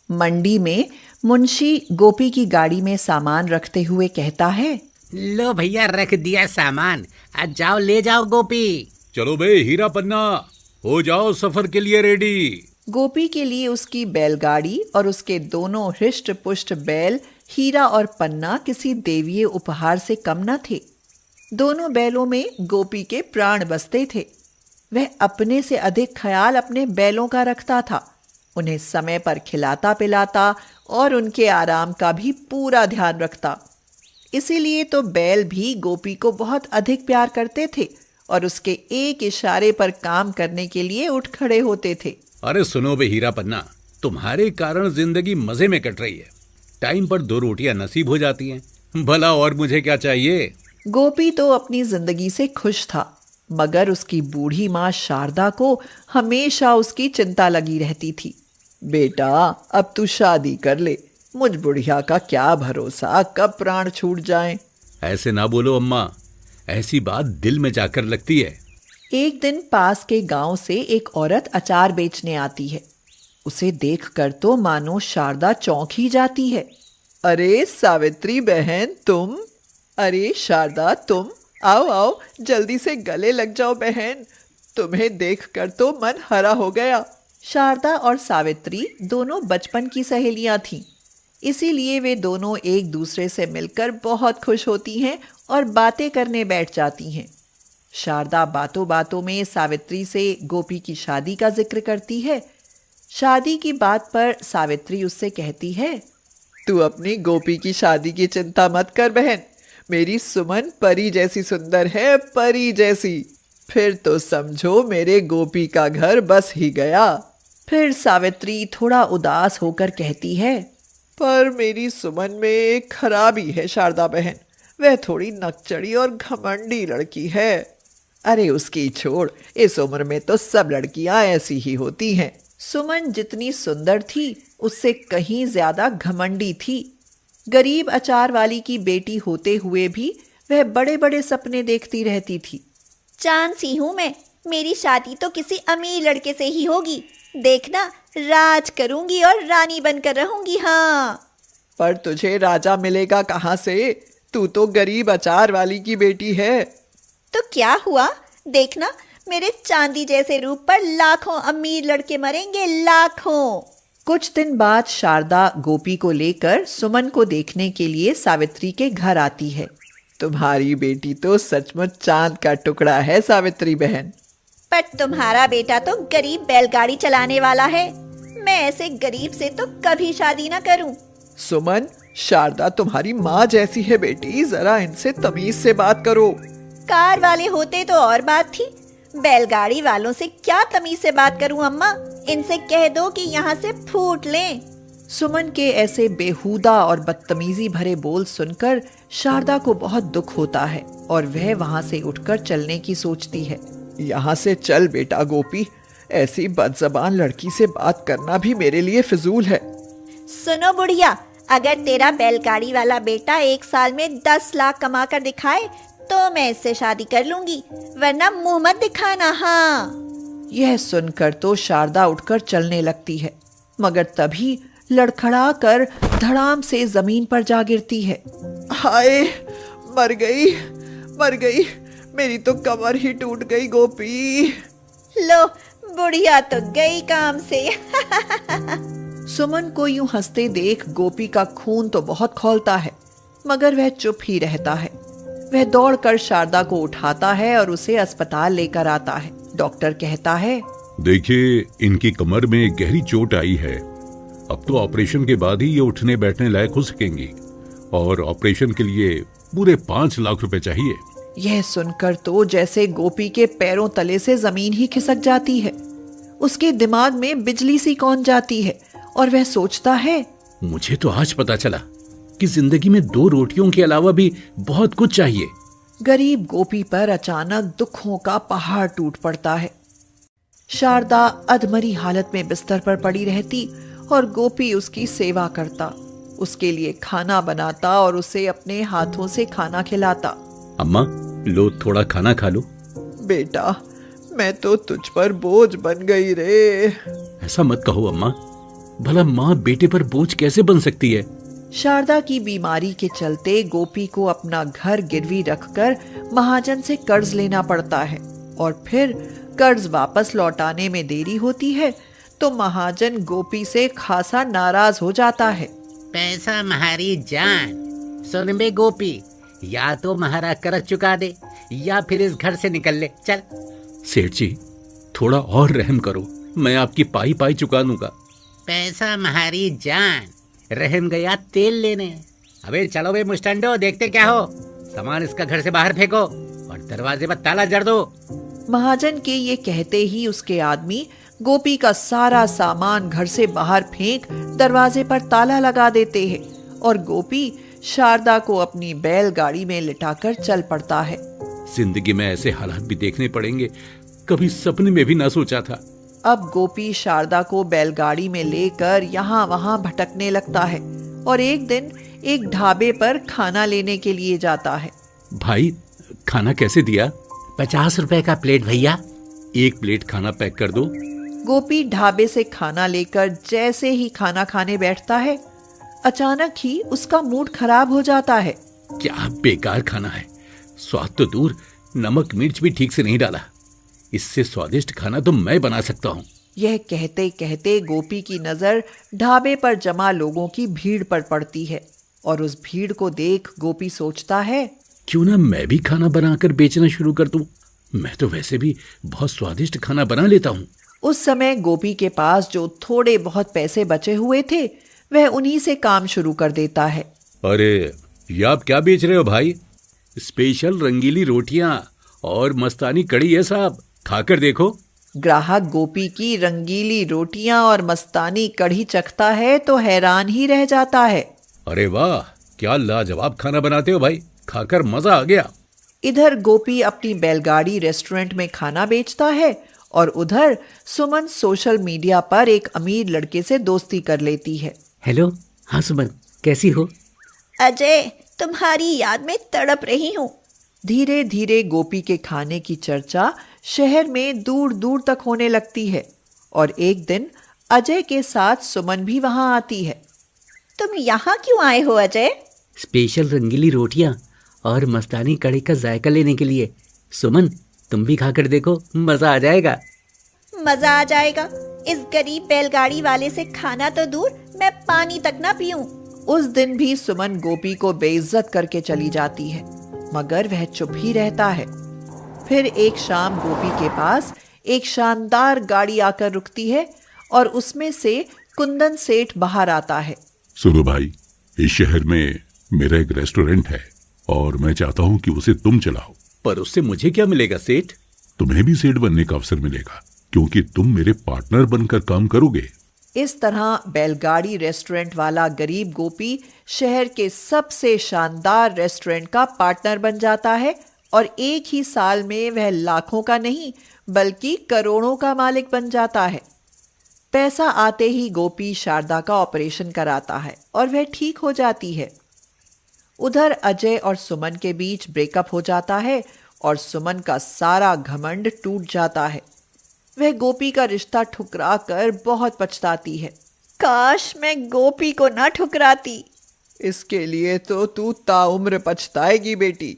मंडी में मुंशी गोपी की गाड़ी में सामान रखते हुए कहता है, लो भैया, रख दिया सामान, आज जाओ ले जाओ गोपी। चलो बे हीरा पन्ना, हो जाओ सफर के लिए रेडी। गोपी के लिए उसकी बैलगाड़ी और उसके दोनों हृष्ट पुष्ट बैल हीरा और पन्ना किसी देवीय उपहार से कम न थे। दोनों बैलों में गोपी के प्राण बसते थे। वह अपने से अधिक ख्याल अपने बैलों का रखता था। उन्हें समय पर खिलाता पिलाता और उनके आराम का भी पूरा ध्यान रखता। इसीलिए तो बैल भी गोपी को बहुत अधिक प्यार करते थे और उसके एक इशारे पर काम करने के लिए उठ खड़े होते थे। अरे सुनो बे हीरा पन्ना, तुम्हारे कारण जिंदगी मजे में कट रही है। टाइम पर 2 रोटियां नसीब हो जाती हैं, भला और मुझे क्या चाहिए। गोपी तो अपनी जिंदगी से खुश था, मगर उसकी बूढ़ी माँ शारदा को हमेशा उसकी चिंता लगी रहती थी। बेटा, अब तू शादी कर ले, मुझ बुढ़िया का क्या भरोसा कब प्राण छूट जाएं। ऐसे ना बोलो अम्मा, ऐसी बात दिल में जाकर लगती है। एक दिन पास के गांव से एक औरत अचार बेचने आती है। उसे देखकर तो मानो शारदा चौंक ही जाती है। अरे सावित्री बहन तुम, अरे शारदा तुम, आओ आओ जल्दी से गले लग जाओ बहन, तुम्हें देखकर तो मन हरा हो गया। शारदा और सावित्री दोनों बचपन की सहेलियां थीं, इसीलिए वे दोनों एक दूसरे से मिलकर बहुत खुश होती हैं और बातें करने बैठ जाती हैं। शारदा बातों बातों में सावित्री से गोपी की शादी का जिक्र करती है। शादी की बात पर सावित्री उससे कहती है, तू अपनी गोपी की शादी की चिंता मत कर बहन, मेरी सुमन परी जैसी सुंदर है, परी जैसी। फिर तो समझो मेरे गोपी का घर बस ही गया। फिर सावित्री थोड़ा उदास होकर कहती है, पर मेरी सुमन में एक खराबी है शारदा बहन, वह थोड़ी नकचड़ी और घमंडी लड़की है। अरे उसकी छोड़, इस उम्र में तो सब लड़कियां ऐसी ही होती हैं। सुमन जितनी सुंदर थी उससे कहीं ज्यादा घमंडी थी। गरीब अचार वाली की बेटी होते हुए भी वह बड़े बड़े सपने देखती रहती थी। चांद सी हूं मैं, मेरी शादी तो किसी अमीर लड़के से ही होगी, देखना राज करूंगी और रानी बनकर रहूंगी। हाँ, पर तुझे राजा मिलेगा कहाँ से, तू तो गरीब अचार वाली की बेटी है। तो क्या हुआ, देखना मेरे चांदी जैसे रूप पर लाखों अमीर लड़के मरेंगे, लाखों। कुछ दिन बाद शारदा गोपी को लेकर सुमन को देखने के लिए सावित्री के घर आती है। तुम्हारी बेटी तो सचमुच चांद का टुकड़ा है सावित्री बहन। पर तुम्हारा बेटा तो गरीब बैलगाड़ी चलाने वाला है, मैं ऐसे गरीब से तो कभी शादी ना करूं। सुमन, शारदा तुम्हारी माँ जैसी है बेटी, जरा इनसे तमीज से बात करो। कार वाले होते तो और बात थी, बैलगाड़ी वालों से क्या तमीज से बात करूं अम्मा, इनसे कह दो कि यहाँ से फूट लें। सुमन के ऐसे बेहुदा और बदतमीजी भरे बोल सुनकर शारदा को बहुत दुख होता है और वह वहाँ से उठकर चलने की सोचती है। यहाँ से चल बेटा गोपी, ऐसी बदजबान लड़की से बात करना भी मेरे लिए फिजूल है। सुनो बुढ़िया, अगर तेरा बैलगाड़ी वाला बेटा 1 साल में 10 लाख कमा कर दिखाए तो मैं इससे शादी कर लूंगी, वरना मुंह मत दिखाना। हाँ। यह सुनकर तो शारदा उठकर चलने लगती है, मगर तभी लड़खड़ा कर धड़ाम से जमीन पर जा गिरती है। हाय, मर गई, मर गई, मेरी तो कमर ही टूट गई गोपी। लो, बुढ़िया तो गई काम से। सुमन को यूं हंसते देख गोपी का खून तो बहुत खौलता है, मगर वह चुप ही रहता है। वह दौड़कर शारदा को उठाता है और उसे अस्पताल लेकर आता है। डॉक्टर कहता है, देखिए इनकी कमर में गहरी चोट आई है, अब तो ऑपरेशन के बाद ही ये उठने बैठने लायक हो सकेंगी और ऑपरेशन के लिए पूरे 5 लाख रुपए चाहिए। यह सुनकर तो जैसे गोपी के पैरों तले से जमीन ही खिसक जाती है। उसके दिमाग में बिजली सी कौन जाती है और वह सोचता है, मुझे तो आज पता चला कि जिंदगी में 2 रोटियों के अलावा भी बहुत कुछ चाहिए। गरीब गोपी पर अचानक दुखों का पहाड़ टूट पड़ता है। शारदा अधमरी हालत में बिस्तर पर पड़ी रहती और गोपी उसकी सेवा करता, उसके लिए खाना बनाता और उसे अपने हाथों से खाना खिलाता। अम्मा, लो थोड़ा खाना खा लो। बेटा, मैं तो तुझ पर बोझ बन गई रे। ऐसा मत कहो अम्मा, भला माँ बेटे पर बोझ कैसे बन सकती है? शारदा की बीमारी के चलते गोपी को अपना घर गिरवी रखकर महाजन से कर्ज लेना पड़ता है और फिर कर्ज वापस लौटाने में देरी होती है तो महाजन गोपी से खासा नाराज हो जाता है। पैसा म्हारी जान। सुन बे गोपी, या तो म्हारा कर्ज चुका दे या फिर इस घर से निकल ले, चल। सेठ जी, थोड़ा और रहम करो, मैं आपकी पाई पाई चुका दूंगा। पैसा म्हारी जान, रहम गया तेल लेने। अबे चलो बे मुस्टंडो, देखते क्या हो। सामान इसका घर से बाहर फेंको और दरवाजे पर ताला जड़ दो। महाजन के ये कहते ही उसके आदमी गोपी का सारा सामान घर से बाहर फेंक दरवाजे पर ताला लगा देते हैं और गोपी शारदा को अपनी बैलगाड़ी में लिटाकर चल पड़ता है। जिंदगी में ऐसे हालात भी देखने पड़ेंगे, कभी सपने में भी ना सोचा था। अब गोपी शारदा को बैलगाड़ी में लेकर यहाँ वहाँ भटकने लगता है और एक दिन एक ढाबे पर खाना लेने के लिए जाता है। भाई, खाना कैसे दिया? 50 रुपए का प्लेट भैया। एक प्लेट खाना पैक कर दो। गोपी ढाबे से खाना लेकर जैसे ही खाना खाने बैठता है, अचानक ही उसका मूड खराब हो जाता है। क्या बेकार खाना है, स्वाद तो दूर, नमक मिर्च भी ठीक से नहीं डाला। इससे स्वादिष्ट खाना तो मैं बना सकता हूँ। यह कहते कहते गोपी की नजर ढाबे पर जमा लोगों की भीड़ पर पड़ती है और उस भीड़ को देख गोपी सोचता है, क्यों ना मैं भी खाना बनाकर बेचना शुरू कर दूं? मैं तो वैसे भी बहुत स्वादिष्ट खाना बना लेता हूँ। उस समय गोपी के पास जो थोड़े बहुत पैसे बचे हुए थे वह उन्हीं से काम शुरू कर देता है। अरे, ये आप क्या बेच रहे हो भाई? स्पेशल रंगीली रोटियां और मस्तानी कड़ी है साहब, खाकर देखो। ग्राहक गोपी की रंगीली रोटियां और मस्तानी कढ़ी चखता है तो हैरान ही रह जाता है। अरे वाह, क्या लाजवाब खाना बनाते हो भाई, खाकर मजा आ गया। इधर गोपी अपनी बैलगाड़ी रेस्टोरेंट में खाना बेचता है और उधर सुमन सोशल मीडिया पर एक अमीर लड़के से दोस्ती कर लेती है। हेलो, हाँ सुमन, कैसी हो? अजय, तुम्हारी याद में तड़प रही हूँ। धीरे धीरे गोपी के खाने की चर्चा शहर में दूर दूर तक होने लगती है और एक दिन अजय के साथ सुमन भी वहां आती है। तुम यहाँ क्यों आए हो अजय? स्पेशल रंगीली रोटियां और मस्तानी कड़ी का जायका लेने के लिए। सुमन, तुम भी खाकर देखो, मजा आ जाएगा। मजा आ जाएगा? इस गरीब बैलगाड़ी वाले से खाना तो दूर, मैं पानी तक ना पीऊं। उस दिन भी सुमन गोपी को बेइज्जत करके चली जाती है, मगर वह चुप ही रहता है। फिर एक शाम गोपी के पास एक शानदार गाड़ी आकर रुकती है और उसमें से कुंदन सेठ बाहर आता है। सुनो भाई, इस शहर में मेरा एक रेस्टोरेंट है और मैं चाहता हूँ कि उसे तुम चलाओ। पर उससे मुझे क्या मिलेगा सेठ? तुम्हें भी सेठ बनने का अवसर मिलेगा, क्योंकि तुम मेरे पार्टनर बनकर काम करोगे। इस तरह बैलगाड़ी रेस्टोरेंट वाला गरीब गोपी शहर के सबसे शानदार रेस्टोरेंट का पार्टनर बन जाता है और एक ही साल में वह लाखों का नहीं बल्कि करोड़ों का मालिक बन जाता है। पैसा आते ही गोपी शारदा का ऑपरेशन कराता है और वह ठीक हो जाती है। उधर अजय और सुमन के बीच ब्रेकअप हो जाता है और सुमन का सारा घमंड टूट जाता है। वह गोपी का रिश्ता ठुकरा कर बहुत पछताती है। काश मैं गोपी को ना ठुकराती। इसके लिए तो तू ताउम्र पछताएगी बेटी।